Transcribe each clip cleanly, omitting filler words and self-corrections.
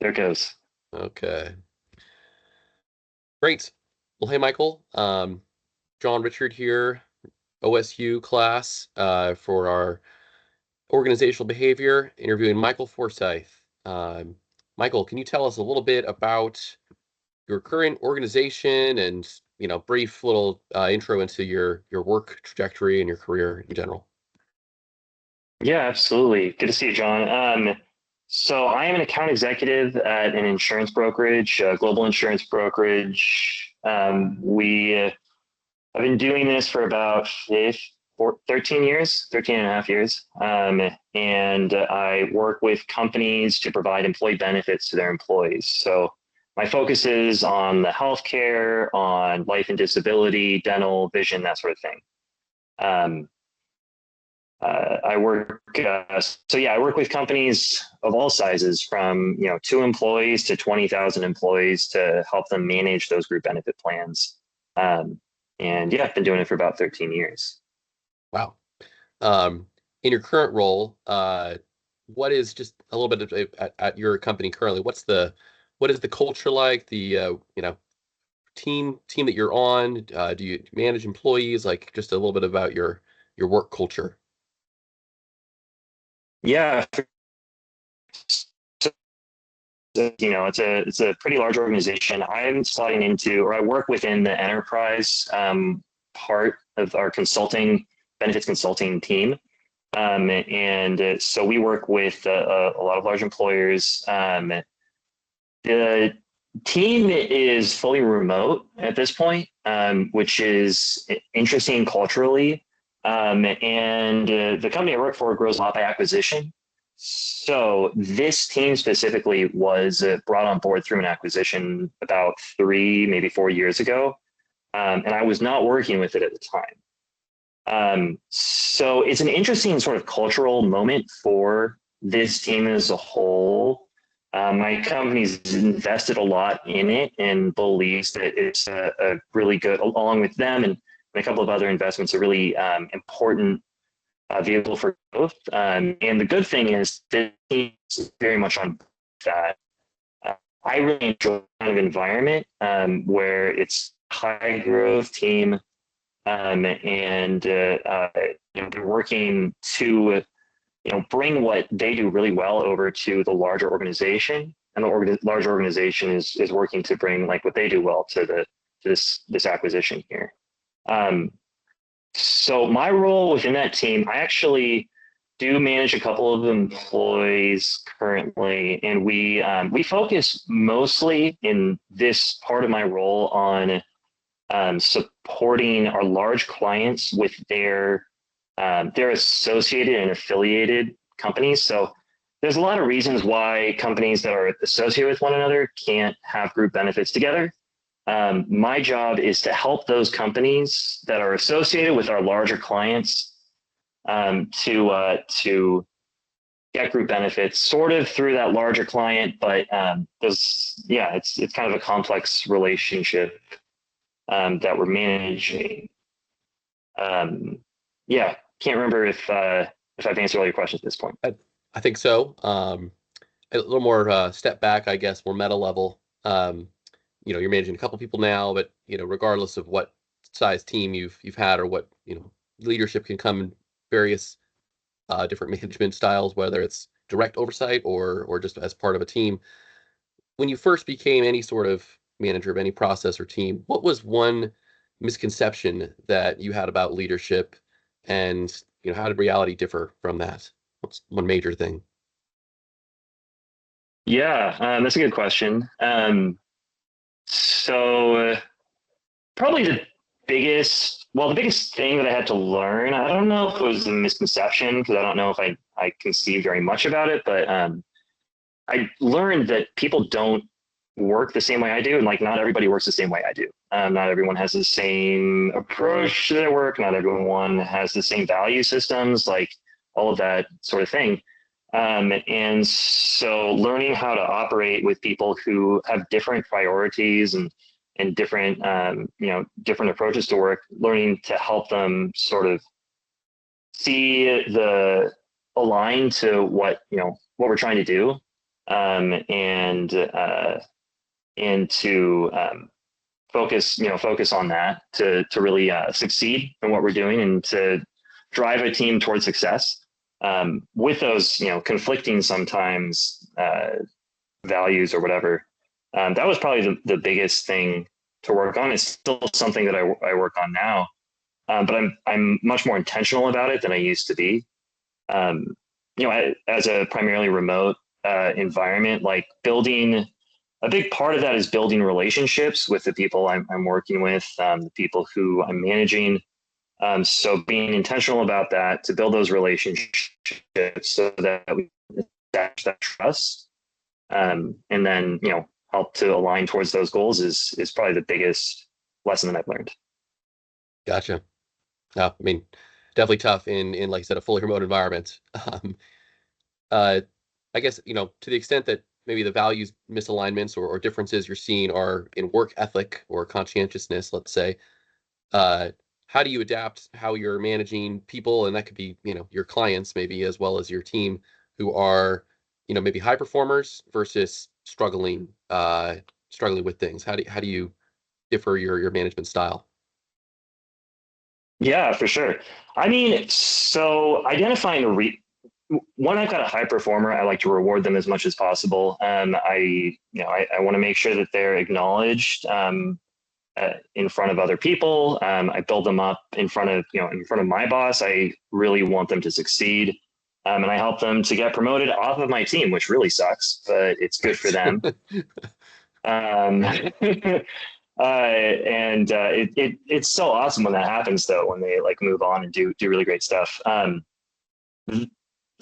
There it goes. Okay, great. Well, hey, Michael. John Richard here, OSU class for our organizational behavior, interviewing Michael Forsyth. Michael, can you tell us a little bit about your current organization and brief little intro into your work trajectory and your career in general? Yeah, absolutely. Good to see you, John. So I am an account executive at an insurance brokerage, a global insurance brokerage. I've been doing this for about 13 years, 13 and a half years. And I work with companies to provide employee benefits to their employees. So my focus is on the healthcare, on life and disability, dental, vision, that sort of thing. Um, I work, I work with companies of all sizes, from 2 employees to 20,000 employees, to help them manage those group benefit plans. Um, and yeah, I've been doing it for about 13 years. Wow. Um, in your current role, what is just a little bit at your company currently? What is the culture like? The team that you're on? Do you manage employees? Like just a little bit about your work culture. Yeah, it's a pretty large organization. I'm slotting into, or I work within the enterprise part of our consulting benefits consulting team. So we work with a lot of large employers. The team is fully remote at this point, which is interesting culturally. The company I work for grows a lot by acquisition. So this team specifically was brought on board through an acquisition about 3, maybe 4 years ago. And I was not working with it at the time. So it's an interesting sort of cultural moment for this team as a whole. My company's invested a lot in it and believes that it's a really good, along with them and a couple of other investments, a really important vehicle for growth. And the good thing is that it's very much on that. Uh, I really enjoy kind of environment where it's high growth team, and they're working to bring what they do really well over to the larger organization, and the larger organization is working to bring like what they do well to this acquisition here. Um, so my role within that team, I actually do manage a couple of employees currently, and we focus mostly in this part of my role on supporting our large clients with their associated and affiliated companies. So there's a lot of reasons why companies that are associated with one another can't have group benefits together. My job is to help those companies that are associated with our larger clients to get group benefits, sort of through that larger client. But it's kind of a complex relationship that we're managing. Um, yeah, can't remember if I've answered all your questions at this point. I think so. A little more step back, I guess, more meta level. You're managing a couple people now, but regardless of what size team you've had or what leadership can come in various different management styles, whether it's direct oversight or just as part of a team. When you first became any sort of manager of any process or team, what was one misconception that you had about leadership, and how did reality differ from that? What's one major thing? Yeah, that's a good question. So probably the biggest thing that I had to learn, I don't know if it was a misconception because I don't know if I conceived very much about it, but I learned that people don't work the same way I do, and like not everybody works the same way I do. Not everyone has the same approach to their work. Not everyone has the same value systems, like all of that sort of thing. And so learning how to operate with people who have different priorities and different different approaches to work, learning to help them sort of see the align to what what we're trying to do, and to focus on that to really succeed in what we're doing and to drive a team towards success. With those conflicting sometimes values or whatever, that was probably the biggest thing to work on. It's still something that I work on now, but I'm much more intentional about it than I used to be. As a primarily remote environment, like building a big part of that is building relationships with the people I'm working with, the people who I'm managing. So being intentional about that to build those relationships so that we establish that trust, and then help to align towards those goals is probably the biggest lesson that I've learned. Gotcha. I mean, definitely tough in like I said, a fully remote environment. Uh, I guess, to the extent that maybe the values misalignments or differences you're seeing are in work ethic or conscientiousness, let's say, how do you adapt how you're managing people? And that could be, your clients maybe as well as your team who are, maybe high performers versus struggling with things. How do you differ your management style? Yeah, for sure. I mean, so identifying when I've got a high performer, I like to reward them as much as possible. I want to make sure that they're acknowledged in front of other people. I build them up in front of my boss. I really want them to succeed, and I help them to get promoted off of my team, which really sucks, but it's good for them. Um, it's so awesome when that happens, though, when they like move on and do really great stuff.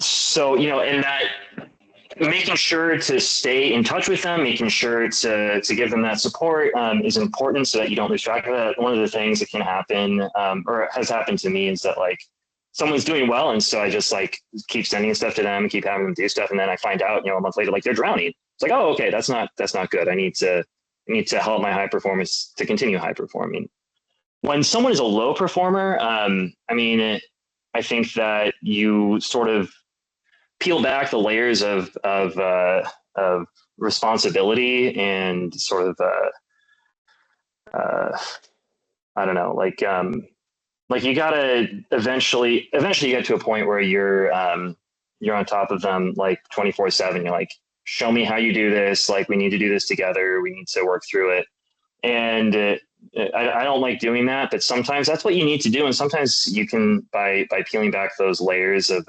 So and that making sure to stay in touch with them, making sure to give them that support is important so that you don't lose track of that. One of the things that can happen or has happened to me is that like someone's doing well, and so I just like keep sending stuff to them, keep having them do stuff, and then I find out a month later like they're drowning. It's like, oh, okay, that's not good. I need to help my high performance to continue high performing. When someone is a low performer, I think that you sort of peel back the layers of responsibility and sort of I don't know, like you gotta eventually you get to a point where you're on top of them like 24/7. You're like, show me how you do this. Like, we need to do this together. We need to work through it. And I don't like doing that, but sometimes that's what you need to do. And sometimes you can, by peeling back those layers of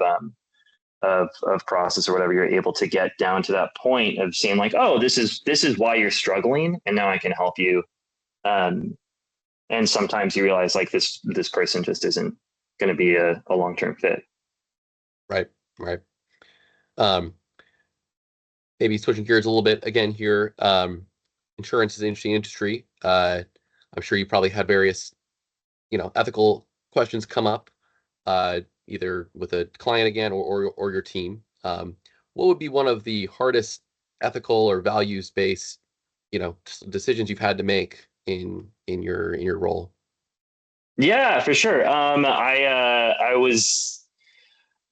process or whatever, you're able to get down to that point of saying like, oh, this is why you're struggling, and now I can help you. And sometimes you realize like this person just isn't going to be a long-term fit. Right. Maybe switching gears a little bit again here. Insurance is an interesting industry. I'm sure you probably had various, ethical questions come up, either with a client again or your team. What would be one of the hardest ethical or values-based, decisions you've had to make in your role? Yeah, for sure. I was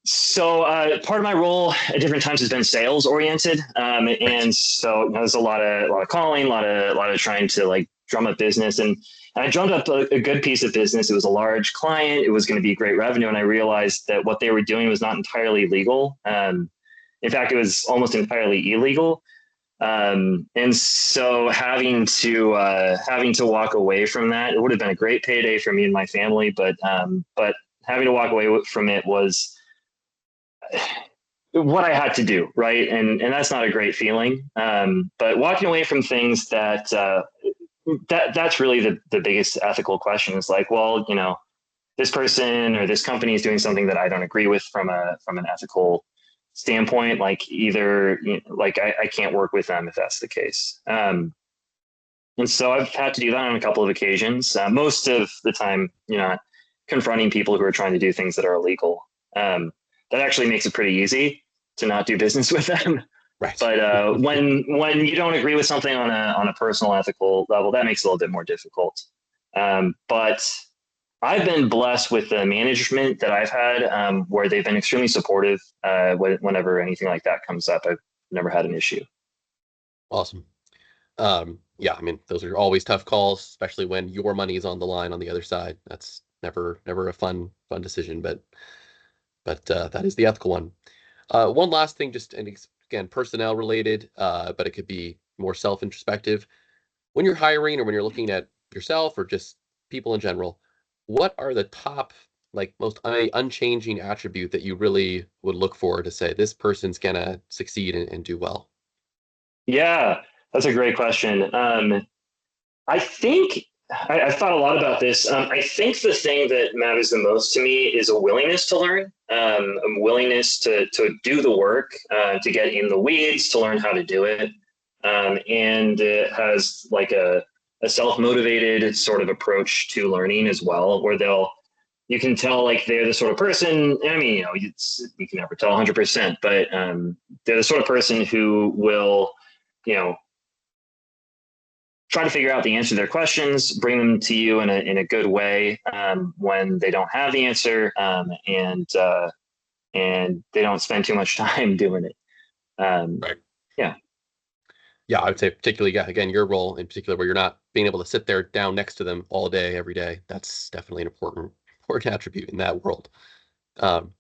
part of my role at different times has been sales oriented, and so there's a lot of calling, a lot of trying to like drum up business, and I drummed up a good piece of business. It was a large client. It was going to be great revenue, and I realized that what they were doing was not entirely legal. In fact, it was almost entirely illegal. And so having to walk away from that, it would have been a great payday for me and my family, but having to walk away from it was what I had to do. Right. And that's not a great feeling. But walking away from things that's really the biggest ethical question is like, well, this person or this company is doing something that I don't agree with from an ethical standpoint. Like either like I can't work with them if that's the case. And so I've had to do that on a couple of occasions. Most of the time, not confronting people who are trying to do things that are illegal. That actually makes it pretty easy to not do business with them. Right. But when you don't agree with something on a personal ethical level, that makes it a little bit more difficult. But I've been blessed with the management that I've had, where they've been extremely supportive whenever anything like that comes up. I've never had an issue. Awesome. Yeah, I mean, those are always tough calls, especially when your money is on the line on the other side. That's never a fun decision, but that is the ethical one. One last thing, just and again, personnel related, but it could be more self-introspective. When you're hiring or when you're looking at yourself or just people in general, what are the top, like most unchanging attribute that you really would look for to say this person's gonna succeed and do well? Yeah, that's a great question. I think I've thought a lot about this. I think the thing that matters the most to me is a willingness to learn, a willingness to do the work, to get in the weeds, to learn how to do it, and it has like a self-motivated sort of approach to learning as well, where you can tell like they're the sort of person. I mean, you can never tell 100%, but they're the sort of person who will, you know, try to figure out the answer to their questions, bring them to you in a good way when they don't have the answer, and they don't spend too much time doing it. Right. Yeah. Yeah, I would say particularly, yeah, again, your role in particular, where you're not being able to sit there down next to them all day, every day. That's definitely an important attribute in that world. Um,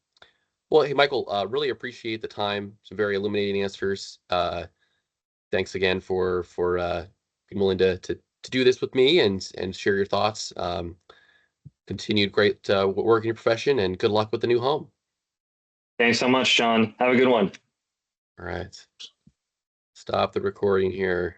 well, hey, Michael, really appreciate the time. Some very illuminating answers. Thanks again for being willing to do this with me and share your thoughts. Continued great work in your profession, and good luck with the new home. Thanks so much, John. Have a good one. All right. Stop the recording here.